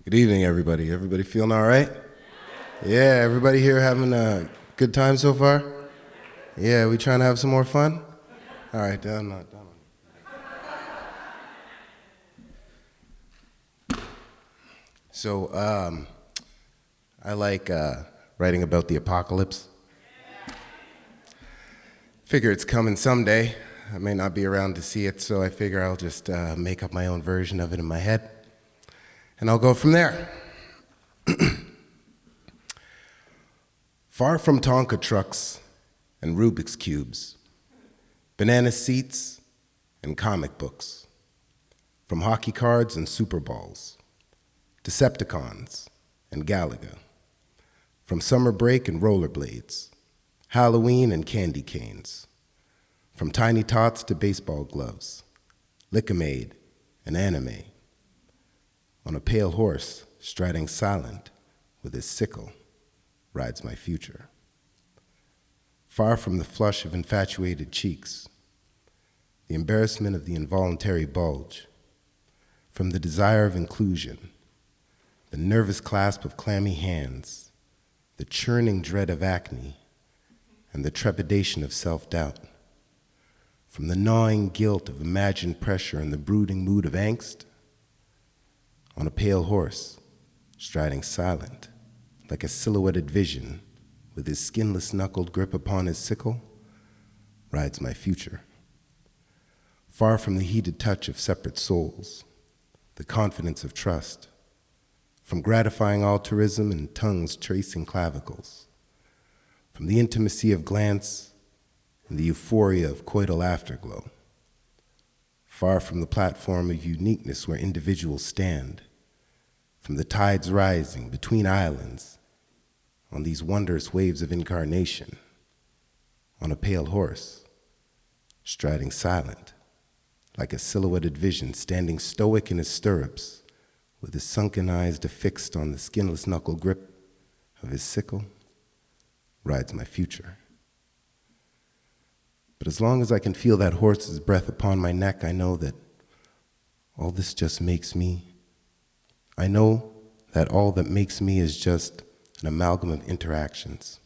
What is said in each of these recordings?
Good evening, everybody. Everybody feeling all right? Yeah, everybody here having a good time so far? Yeah, we trying to have some more fun? All right, done. So, I like writing about the apocalypse. Figure it's coming someday. I may not be around to see it, so I figure I'll just make up my own version of it in my head, and I'll go from there. Far from Tonka trucks and Rubik's cubes, banana seats and comic books, from hockey cards and Super Balls, Decepticons and Galaga, from summer break and rollerblades, Halloween and candy canes, from tiny tots to baseball gloves, Lickamaid and anime, on a pale horse striding silent with his sickle rides my future. Far from the flush of infatuated cheeks, the embarrassment of the involuntary bulge, from the desire of inclusion, the nervous clasp of clammy hands, the churning dread of acne, and the trepidation of self-doubt, from the gnawing guilt of imagined pressure and the brooding mood of angst, on a pale horse, striding silent, like a silhouetted vision, with his skinless knuckled grip upon his sickle, rides my future. Far from the heated touch of separate souls, the confidence of trust, from gratifying altruism and tongues tracing clavicles, from the intimacy of glance and the euphoria of coital afterglow, far from the platform of uniqueness where individuals stand, from the tides rising between islands on these wondrous waves of incarnation, on a pale horse, striding silent, like a silhouetted vision standing stoic in his stirrups, with his sunken eyes affixed on the skinless knuckle grip of his sickle, rides my future. But as long as I can feel that horse's breath upon my neck, I know that all this just makes me. I know that all that makes me is just an amalgam of interactions.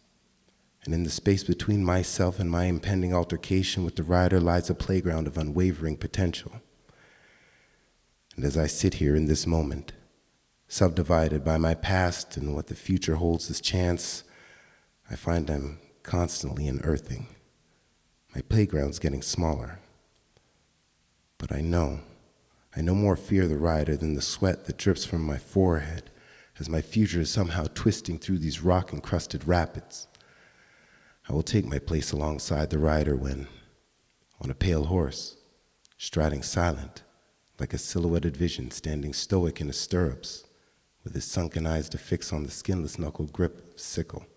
And in the space between myself and my impending altercation with the rider lies a playground of unwavering potential. And as I sit here in this moment, subdivided by my past and what the future holds as chance, I find I'm constantly unearthing. My playground's getting smaller. But I no more fear the rider than the sweat that drips from my forehead as my future is somehow twisting through these rock-encrusted rapids. I will take my place alongside the rider when, on a pale horse, striding silent, like a silhouetted vision standing stoic in his stirrups, with his sunken eyes to fix on the skinless knuckled grip of sickle,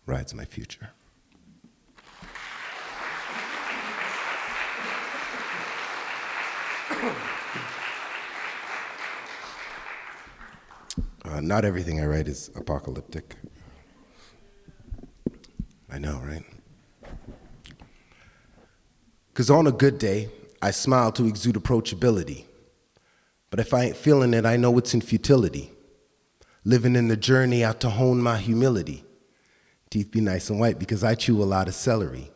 rides my future. Not everything I write is apocalyptic. I know, right? Because on a good day, I smile to exude approachability. But if I ain't feeling it, I know it's in futility. Living in the journey out to hone my humility. Teeth be nice and white because I chew a lot of celery.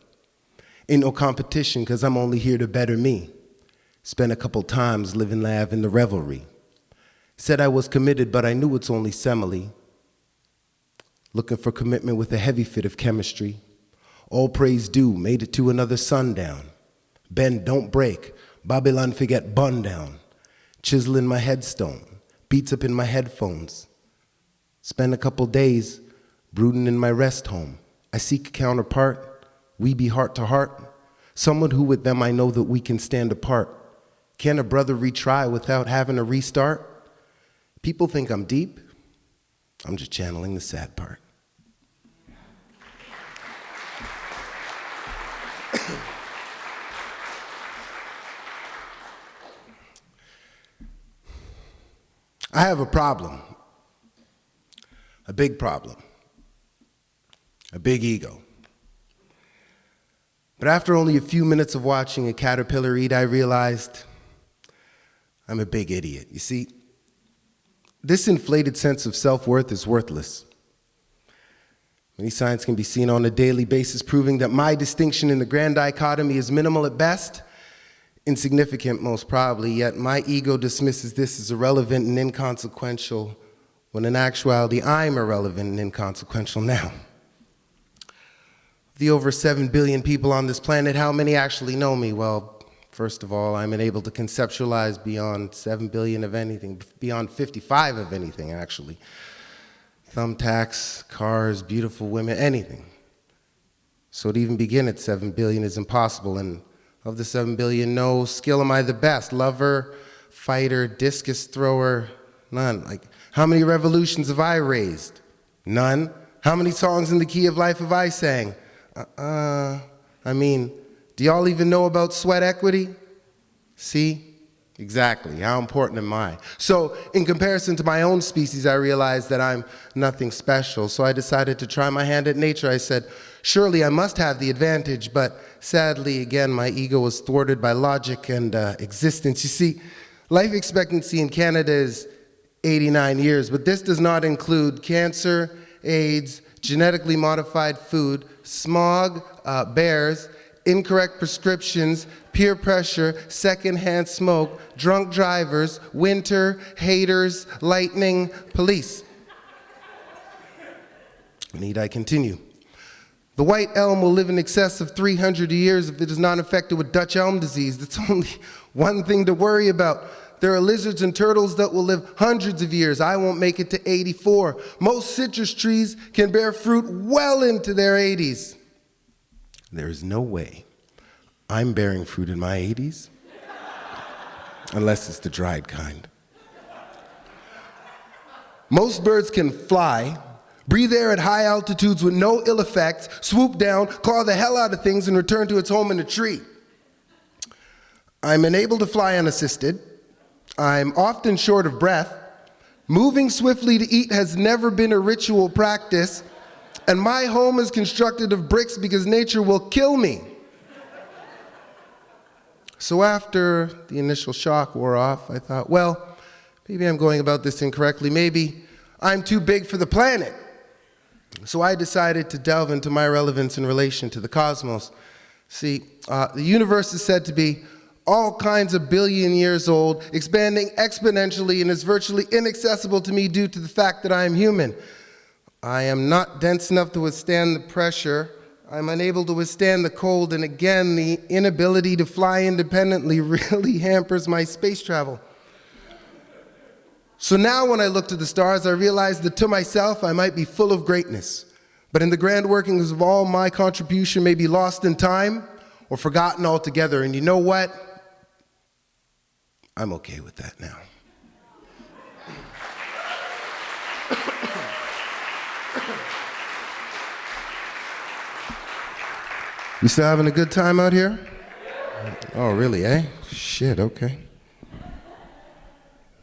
Ain't no competition because I'm only here to better me. Spent a couple times living lav in the revelry. Said I was committed, but I knew it's only simile. Looking for commitment with a heavy fit of chemistry. All praise due, made it to another sundown. Bend, don't break, Babylon forget bun down. Chiseling my headstone, beats up in my headphones. Spend a couple days brooding in my rest home. I seek a counterpart, we be heart to heart. Someone who with them I know that we can stand apart. Can a brother retry without having a restart? People think I'm deep. I'm just channeling the sad part. I have a problem. A big problem. A big ego. But after only a few minutes of watching a caterpillar eat, I realized I'm a big idiot. You see, This inflated sense of self-worth is worthless. Many signs can be seen on a daily basis proving that my distinction in the grand dichotomy is minimal at best, insignificant most probably, yet my ego dismisses this as irrelevant and inconsequential, when in actuality I'm irrelevant and inconsequential now. Of the over 7 billion people on this planet, how many actually know me? Well, first of all, I'm unable to conceptualize beyond 7 billion of anything, beyond 55 of anything, actually. Thumbtacks, cars, beautiful women, anything. So to even begin at 7 billion is impossible, and of the 7 billion, no skill am I the best. Lover, fighter, discus thrower, none. Like, how many revolutions have I raised? None. How many songs in the key of life have I sang? I mean, do y'all even know about sweat equity? See? Exactly. How important am I? So, in comparison to my own species, I realized that I'm nothing special. So I decided to try my hand at nature. I said, surely I must have the advantage, but sadly, again, my ego was thwarted by logic and existence. You see, life expectancy in Canada is 89 years, but this does not include cancer, AIDS, genetically modified food, smog, bears, incorrect prescriptions, peer pressure, secondhand smoke, drunk drivers, winter, haters, lightning, police. Need I continue? The white elm will live in excess of 300 years if it is not infected with Dutch elm disease. That's only one thing to worry about. There are lizards and turtles that will live hundreds of years. I won't make it to 84. Most citrus trees can bear fruit well into their 80s. There is no way I'm bearing fruit in my 80s, unless it's the dried kind. Most birds can fly, breathe air at high altitudes with no ill effects, swoop down, claw the hell out of things, and return to its home in a tree. I'm unable to fly unassisted. I'm often short of breath. Moving swiftly to eat has never been a ritual practice. And my home is constructed of bricks because nature will kill me. So after the initial shock wore off, I thought, well, maybe I'm going about this incorrectly. Maybe I'm too big for the planet. So I decided to delve into my relevance in relation to the cosmos. See, the universe is said to be all kinds of billion years old, expanding exponentially, and is virtually inaccessible to me due to the fact that I am human. I am not dense enough to withstand the pressure. I'm unable to withstand the cold, and again, the inability to fly independently really hampers my space travel. So now when I look to the stars, I realize that to myself, I might be full of greatness, but in the grand workings of all, my contribution may be lost in time or forgotten altogether. And you know what? I'm okay with that now. You still having a good time out here? Oh, really, eh? Shit, okay.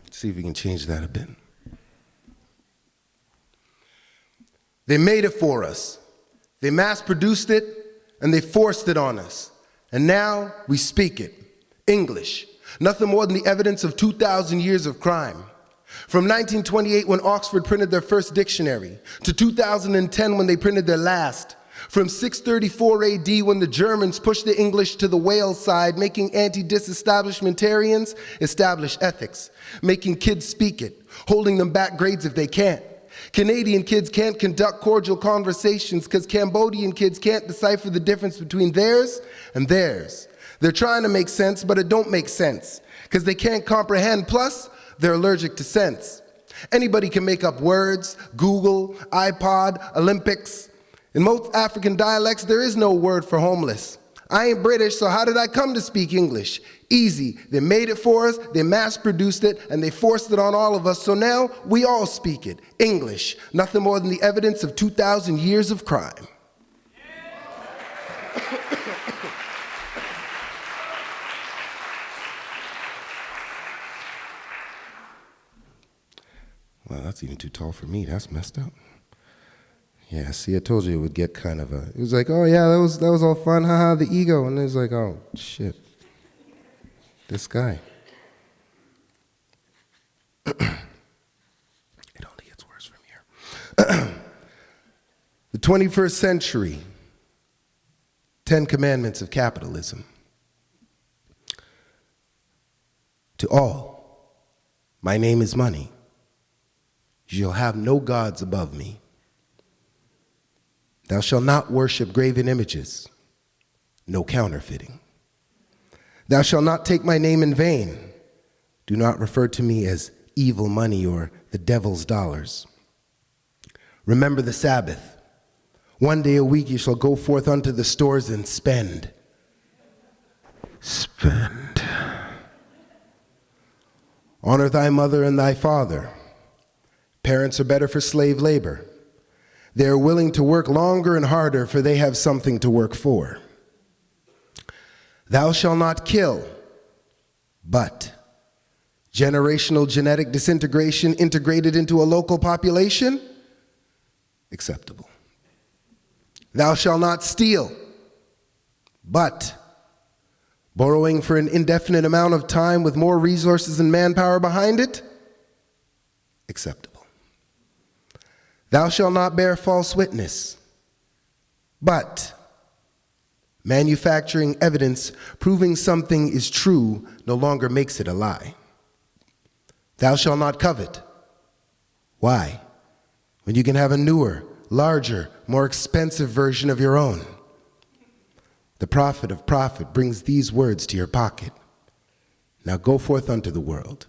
Let's see if we can change that a bit. They made it for us. They mass-produced it, and they forced it on us. And now we speak it. English. Nothing more than the evidence of 2,000 years of crime. From 1928, when Oxford printed their first dictionary, to 2010, when they printed their last. From 634 AD, when the Germans pushed the English to the Wales side, making anti-disestablishmentarians establish ethics, making kids speak it, holding them back grades if they can't. Canadian kids can't conduct cordial conversations because Cambodian kids can't decipher the difference between theirs and theirs. They're trying to make sense, but it don't make sense because they can't comprehend, plus they're allergic to sense. Anybody can make up words, Google, iPod, Olympics. In most African dialects, there is no word for homeless. I ain't British, so how did I come to speak English? Easy. They made it for us, they mass-produced it, and they forced it on all of us, so now we all speak it. English. Nothing more than the evidence of 2,000 years of crime. Well, that's even too tall for me. That's messed up. Yeah, see, I told you it would get kind of it was like, oh yeah, that was all fun, haha, the ego. And it was like, oh, shit. This guy. The 21st century, 10 commandments of capitalism. To all, my name is money. You shall have no gods above me. Thou shalt not worship graven images, no counterfeiting. Thou shalt not take my name in vain. Do not refer to me as evil money or the devil's dollars. Remember the Sabbath. One day a week you shall go forth unto the stores and spend. Spend. Honor thy mother and thy father. Parents are better for slave labor. They are willing to work longer and harder, for they have something to work for. Thou shalt not kill, but generational genetic disintegration integrated into a local population? Acceptable. Thou shalt not steal, but borrowing for an indefinite amount of time with more resources and manpower behind it? Acceptable. Thou shalt not bear false witness, but manufacturing evidence proving something is true no longer makes it a lie. Thou shalt not covet. Why? When you can have a newer, larger, more expensive version of your own. The prophet of prophet brings these words to your pocket. Now go forth unto the world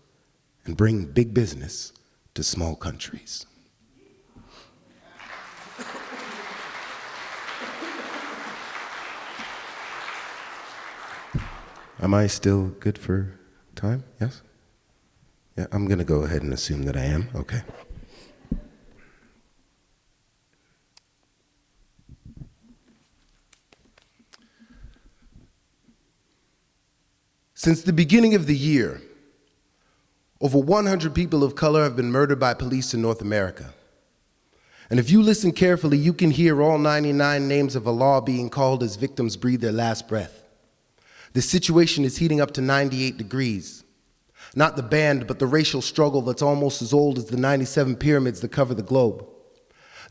and bring big business to small countries. Am I still good for time? Yes? Yeah, I'm going to go ahead and assume that I am. Okay. Since the beginning of the year, over 100 people of color have been murdered by police in North America. And if you listen carefully, you can hear all 99 names of Allah being called as victims breathe their last breath. The situation is heating up to 98 degrees. Not the band, but the racial struggle that's almost as old as the 97 pyramids that cover the globe.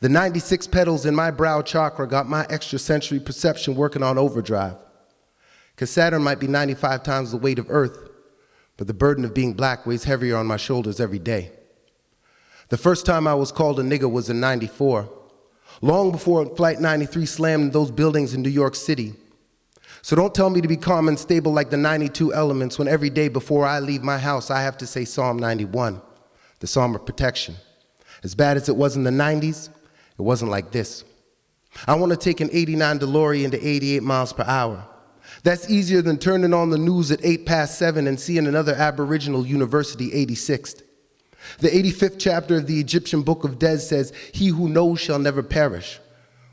The 96 petals in my brow chakra got my extrasensory perception working on overdrive. Because Saturn might be 95 times the weight of Earth, but the burden of being black weighs heavier on my shoulders every day. The first time I was called a nigger was in '94, long before Flight 93 slammed those buildings in New York City. So don't tell me to be calm and stable like the 92 elements when every day before I leave my house I have to say Psalm 91, the Psalm of protection. As bad as it was in the 90s, it wasn't like this. I want to take an 89 DeLorean to 88 miles per hour. That's easier than turning on the news at 7:08 and seeing another Aboriginal university 86th. The 85th chapter of the Egyptian Book of Dead says, "He who knows shall never perish."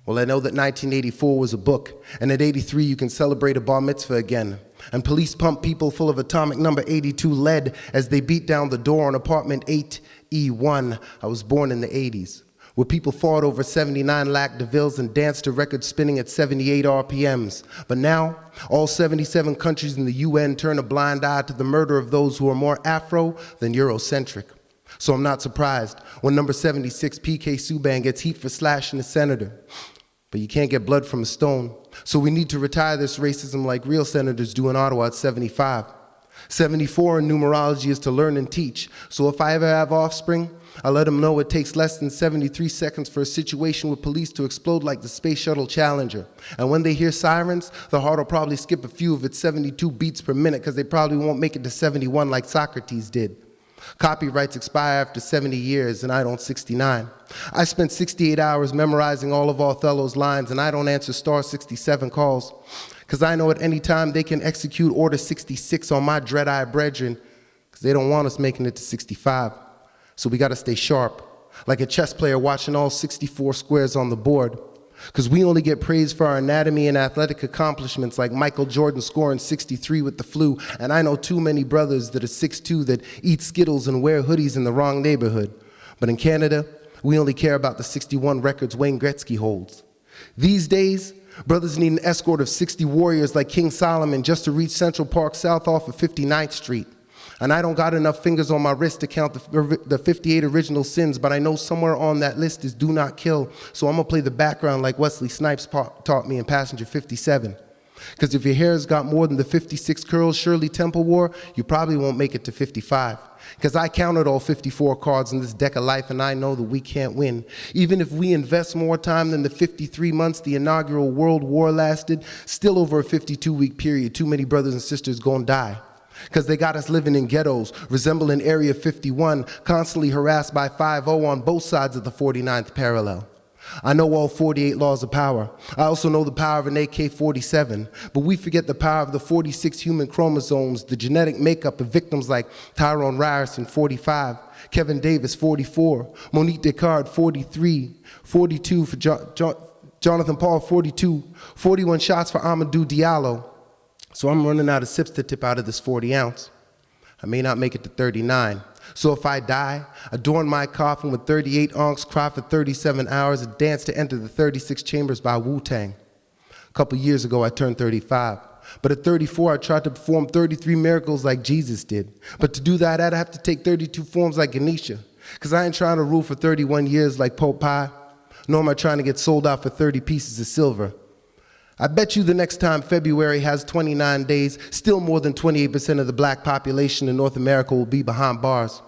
Well, I know that 1984 was a book, and at 83 you can celebrate a bar mitzvah again. And police pump people full of atomic number 82 lead as they beat down the door on apartment 8E1. I was born in the 80s. Where people fought over 79 Lac DeVilles and danced to records spinning at 78 RPMs. But now, all 77 countries in the UN turn a blind eye to the murder of those who are more Afro than Eurocentric. So I'm not surprised when number 76 PK Subban gets heat for slashing a senator. But you can't get blood from a stone, so we need to retire this racism like real senators do in Ottawa at 75. 74 in numerology is to learn and teach, so if I ever have offspring, I let them know it takes less than 73 seconds for a situation with police to explode like the Space Shuttle Challenger. And when they hear sirens, the heart will probably skip a few of its 72 beats per minute because they probably won't make it to 71 like Socrates did. Copyrights expire after 70 years, and I don't 69. I spent 68 hours memorizing all of Othello's lines, and I don't answer star 67 calls, because I know at any time they can execute Order 66 on my dread-eye brethren, because they don't want us making it to 65. So we got to stay sharp, like a chess player watching all 64 squares on the board, because we only get praise for our anatomy and athletic accomplishments like Michael Jordan scoring 63 with the flu, and I know too many brothers that are 6'2" that eat Skittles and wear hoodies in the wrong neighborhood. But in Canada, we only care about the 61 records Wayne Gretzky holds. These days, brothers need an escort of 60 warriors like King Solomon just to reach Central Park South off of 59th Street. And I don't got enough fingers on my wrist to count the 58 original sins, but I know somewhere on that list is do not kill. So I'm gonna play the background like Wesley Snipes taught me in Passenger 57. Because if your hair's got more than the 56 curls Shirley Temple wore, you probably won't make it to 55. Because I counted all 54 cards in this deck of life, and I know that we can't win. Even if we invest more time than the 53 months the inaugural World War lasted, still over a 52-week period, too many brothers and sisters gonna die. Because they got us living in ghettos, resembling Area 51, constantly harassed by 5-0 on both sides of the 49th parallel. I know all 48 laws of power. I also know the power of an AK-47, but we forget the power of the 46 human chromosomes, the genetic makeup of victims like Tyrone Ryerson, 45, Kevin Davis, 44, Monique Descartes, 43, 42 for Jonathan Paul, 42, 41 shots for Amadou Diallo. So I'm running out of sips to tip out of this 40 ounce. I may not make it to 39. So if I die, adorn my coffin with 38 onks, cry for 37 hours, and dance to enter the 36 chambers by Wu-Tang. A couple years ago, I turned 35. But at 34, I tried to perform 33 miracles like Jesus did. But to do that, I'd have to take 32 forms like Ganesha. Because I ain't trying to rule for 31 years like Pope Pie, nor am I trying to get sold out for 30 pieces of silver. I bet you the next time February has 29 days, still more than 28% of the black population in North America will be behind bars.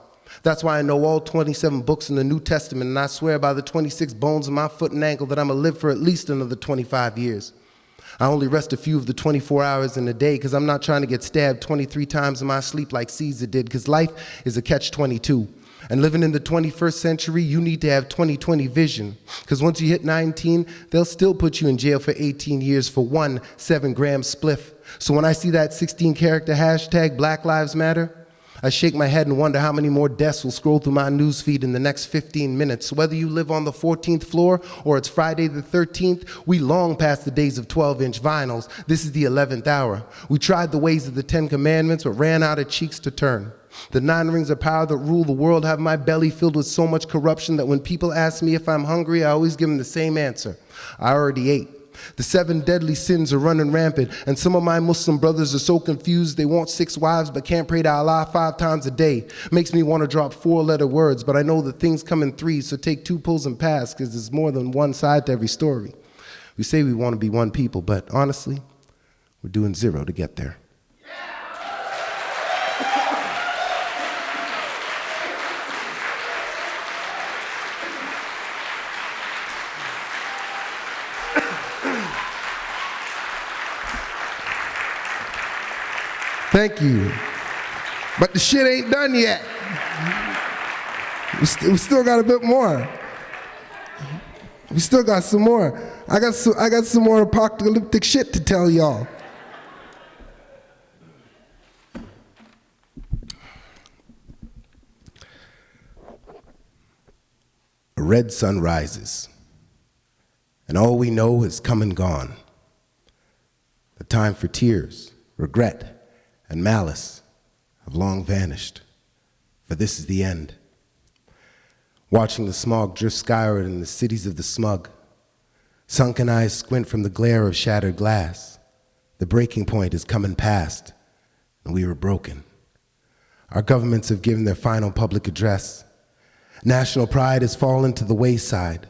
That's why I know all 27 books in the New Testament, and I swear by the 26 bones in my foot and ankle that I'm gonna live for at least another 25 years. I only rest a few of the 24 hours in a day because I'm not trying to get stabbed 23 times in my sleep like Caesar did, because life is a catch-22. And living in the 21st century, you need to have 20/20 vision. Because once you hit 19, they'll still put you in jail for 18 years for one 7-gram spliff. So when I see that 16-character hashtag Black Lives Matter, I shake my head and wonder how many more deaths will scroll through my newsfeed in the next 15 minutes. Whether you live on the 14th floor or it's Friday the 13th, we long past the days of 12-inch vinyls. This is the 11th hour. We tried the ways of the 10 Commandments, but ran out of cheeks to turn. The 9 rings of power that rule the world have my belly filled with so much corruption that when people ask me if I'm hungry, I always give them the same answer. I already ate. The 7 deadly sins are running rampant, and some of my Muslim brothers are so confused they want 6 wives but can't pray to Allah 5 times a day. Makes me want to drop 4-letter words, but I know that things come in 3s, so take 2 pulls and pass, because there's more than one side to every story. We say we want to be one people, but honestly, we're doing 0 to get there. Thank you. But the shit ain't done yet. We still got a bit more. We still got some more. I got some more apocalyptic shit to tell y'all. A red sun rises, and all we know is come and gone. The time for tears, regret, and malice have long vanished, for this is the end. Watching the smog drift skyward in the cities of the smug, sunken eyes squint from the glare of shattered glass. The breaking point is coming past, and we were broken. Our governments have given their final public address. National pride has fallen to the wayside.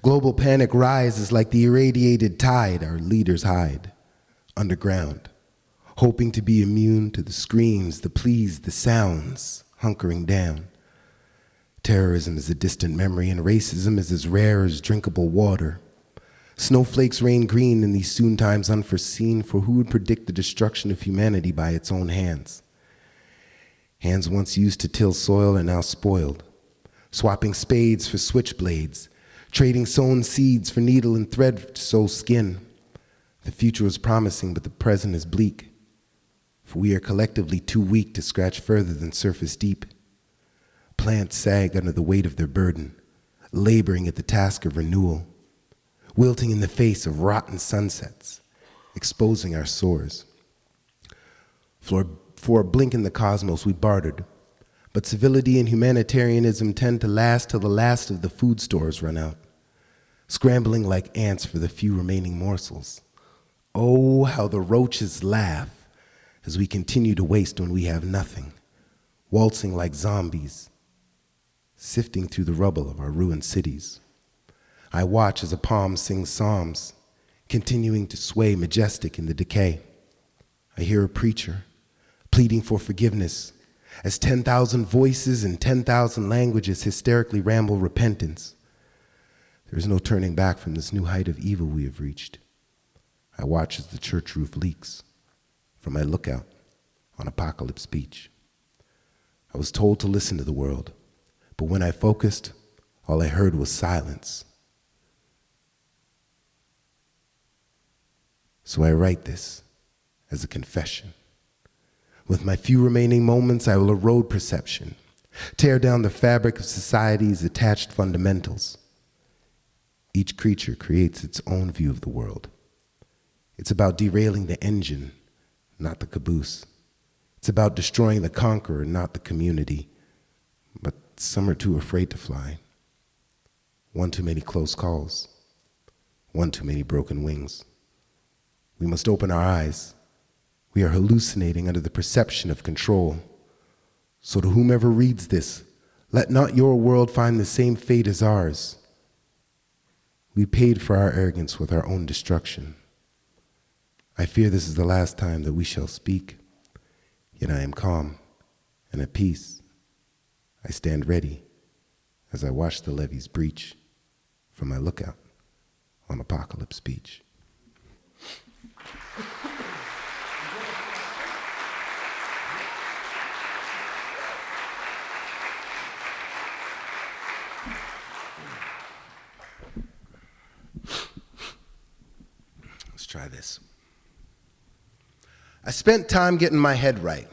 Global panic rises like the irradiated tide our leaders hide underground, hoping to be immune to the screams, the pleas, the sounds, hunkering down. Terrorism is a distant memory, and racism is as rare as drinkable water. Snowflakes rain green in these soon times unforeseen, for who would predict the destruction of humanity by its own hands? Hands once used to till soil are now spoiled, swapping spades for switchblades, trading sown seeds for needle and thread to sew skin. The future is promising, but the present is bleak. For we are collectively too weak to scratch further than surface deep. Plants sag under the weight of their burden, laboring at the task of renewal, wilting in the face of rotten sunsets, exposing our sores. For a blink in the cosmos we bartered, but civility and humanitarianism tend to last till the last of the food stores run out, scrambling like ants for the few remaining morsels. Oh, how the roaches laugh as we continue to waste when we have nothing waltzing like zombies, sifting through the rubble of our ruined cities. I watch as a palm sings psalms, continuing to sway majestic in the decay. I hear a preacher pleading for forgiveness as 10,000 voices in 10,000 languages hysterically ramble repentance. There is no turning back from this new height of evil we have reached. I watch as the church roof leaks from my lookout on Apocalypse Beach. I was told to listen to the world, but when I focused, all I heard was silence. So I write this as a confession. With my few remaining moments, I will erode perception, tear down the fabric of society's attached fundamentals. Each creature creates its own view of the world. It's about derailing the engine, not the caboose. It's about destroying the conqueror, not the community. But some are too afraid to fly. One too many close calls. One too many broken wings. We must open our eyes. We are hallucinating under the perception of control. So to whomever reads this, let not your world find the same fate as ours. We paid for our arrogance with our own destruction. I fear this is the last time that we shall speak, yet I am calm and at peace. I stand ready as I watch the levees breach from my lookout on Apocalypse Beach. Let's try this. I spent time getting my head right.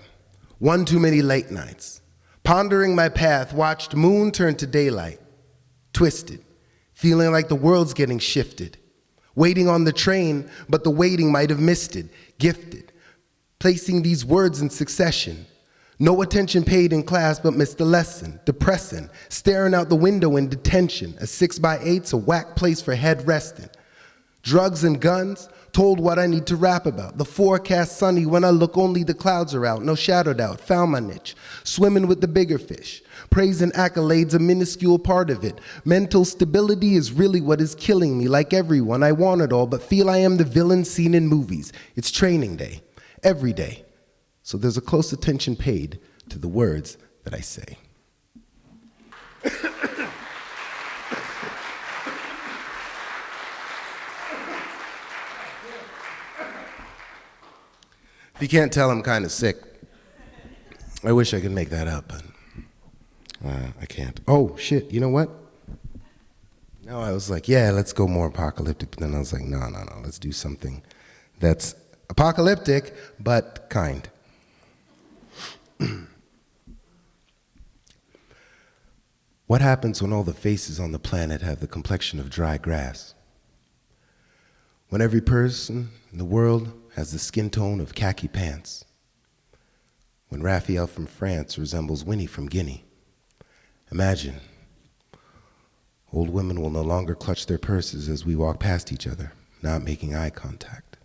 One too many late nights. Pondering my path, watched moon turn to daylight. Twisted, feeling like the world's getting shifted. Waiting on the train, but the waiting might have missed it. Gifted, placing these words in succession. No attention paid in class, but missed the lesson. Depressing, staring out the window in detention. A 6x8's a whack place for head resting. Drugs and guns, told what I need to rap about. The forecast sunny when I look only the clouds are out. No shadow doubt, found my niche. Swimming with the bigger fish. Praise and accolades a minuscule part of it. Mental stability is really what is killing me. Like everyone, I want it all, but feel I am the villain seen in movies. It's training day, every day. So there's a close attention paid to the words that I say. If you can't tell, I'm kind of sick. I wish I could make that up, but I can't. Oh, shit, you know what? No, I was like, yeah, let's go more apocalyptic, but then I was like, no, let's do something that's apocalyptic, but kind. What happens when all the faces on the planet have the complexion of dry grass? When every person in the world has the skin tone of khaki pants. When Raphael from France resembles Winnie from Guinea. Imagine, old women will no longer clutch their purses as we walk past each other, not making eye contact.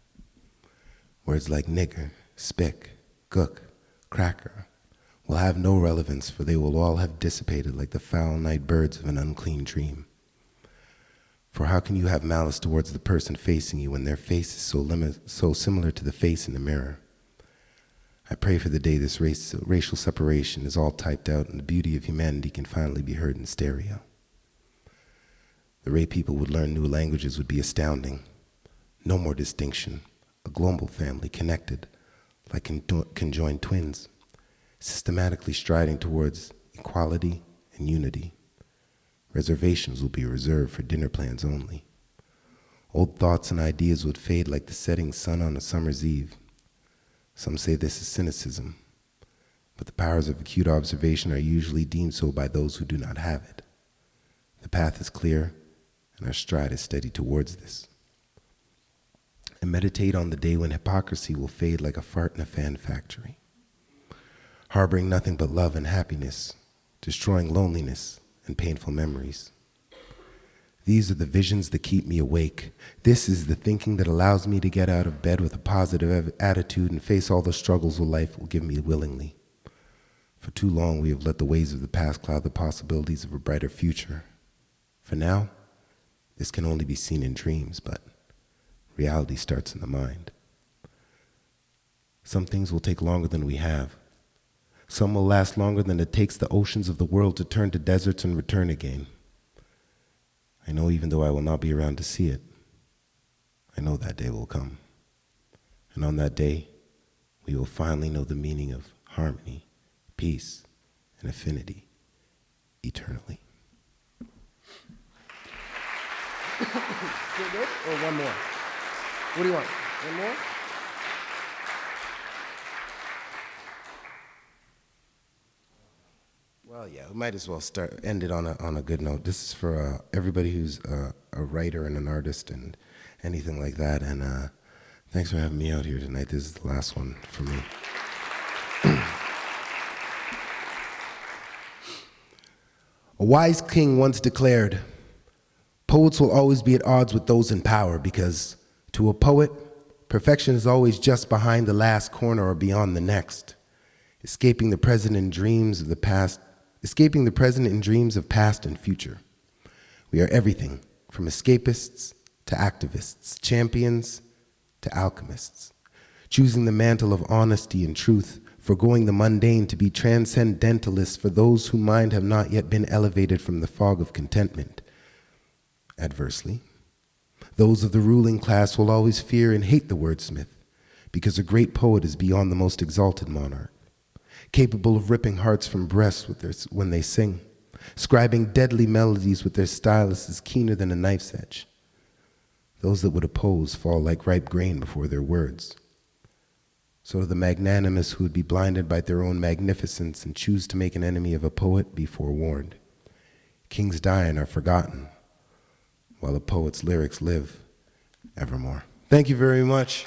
Words like nigger, spick, gook, cracker will have no relevance, for they will all have dissipated like the foul night birds of an unclean dream. For how can you have malice towards the person facing you when their face is so similar to the face in the mirror? I pray for the day this racial separation is all typed out and the beauty of humanity can finally be heard in stereo. The way people would learn new languages would be astounding. No more distinction, a global family connected like conjoined twins, systematically striding towards equality and unity. Reservations will be reserved for dinner plans only. Old thoughts and ideas would fade like the setting sun on a summer's eve. Some say this is cynicism, but the powers of acute observation are usually deemed so by those who do not have it. The path is clear, and our stride is steady towards this. And meditate on the day when hypocrisy will fade like a fart in a fan factory, harboring nothing but love and happiness, destroying loneliness and painful memories. These are the visions that keep me awake. This is the thinking that allows me to get out of bed with a positive attitude and face all the struggles of life will give me willingly. For too long, we have let the waves of the past cloud the possibilities of a brighter future. For now, this can only be seen in dreams, but reality starts in the mind. Some things will take longer than we have. Some will last longer than it takes the oceans of the world to turn to deserts and return again. I know even though I will not be around to see it, I know that day will come. And on that day, we will finally know the meaning of harmony, peace, and affinity eternally. Feel good? Or one more? What do you want? One more? Well, yeah, we might as well end it on a good note. This is for everybody who's a writer and an artist and anything like that. And thanks for having me out here tonight. This is the last one for me. A wise king once declared, "Poets will always be at odds with those in power because to a poet, perfection is always just behind the last corner or beyond the next, escaping the present in dreams of past and future. We are everything from escapists to activists, champions to alchemists, choosing the mantle of honesty and truth, forgoing the mundane to be transcendentalists for those whose mind have not yet been elevated from the fog of contentment. Adversely, those of the ruling class will always fear and hate the wordsmith because a great poet is beyond the most exalted monarch, capable of ripping hearts from breasts when they sing, scribing deadly melodies with their styluses keener than a knife's edge. Those that would oppose fall like ripe grain before their words. So the magnanimous who would be blinded by their own magnificence and choose to make an enemy of a poet be forewarned. Kings die and are forgotten, while a poet's lyrics live evermore." Thank you very much.